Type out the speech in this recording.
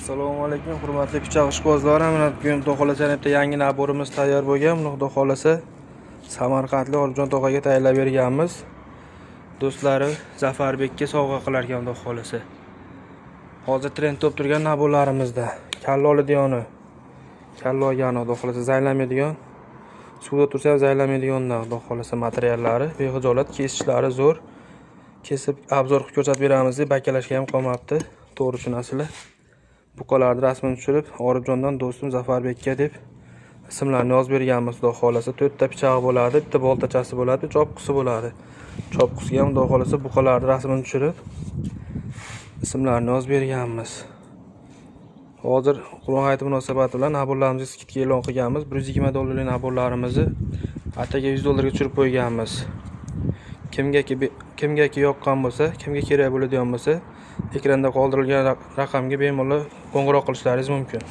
Assalomu alaykum hurmatli pichoq ishqibozlar. Mana bugun Xudo xolasa bitta yangi naborimiz tayyor bo'lgan. Buni Xudo xolasa Samarqandlik Olibjon tog'aga tayyorlab berganmiz. Do'stlari Zafarbekka sovg'a qilar ekan Xudo xolasa. Hozir trend top turgan naborlarimizda kalla oladigan, kalla olgan Xudo xolasa zaylamaydigan, suvda tursa ham zaylamaydiganlar Xudo xolasa materiallari, bexijolat, kesishlari zo'r. Kesib obzor qilib ko'rsatib beramiz deb bakalashga ham qolmabdi. To'g'ri tushunasizlar. Buqalarni rasmini tushirib, Olibjondan do'stim Zafarbekka deb ismlarni yozib berganmiz. Xudo xolasa 4 ta pichog'i bo'ladi, bitta boltachasi bo'ladi, chopqisi bo'ladi. Chopqisiga ham Xudo xolasa buqalarni rasmini tushirib ismlarni yozib berganmiz. Hozir Qur'on hayiti munosabati bilan naborlarimizni skidga e'lon qilganmiz. $120 naborlarimizni ataga $100 tushirib qo'yganmiz. Kimgaki yoqqan bo'lsa, kimga kerak bo'ladigan bo'lsa, ekranda qoldirilgan raqamga bemalol qo'ng'iroq qilishlaringiz mumkin.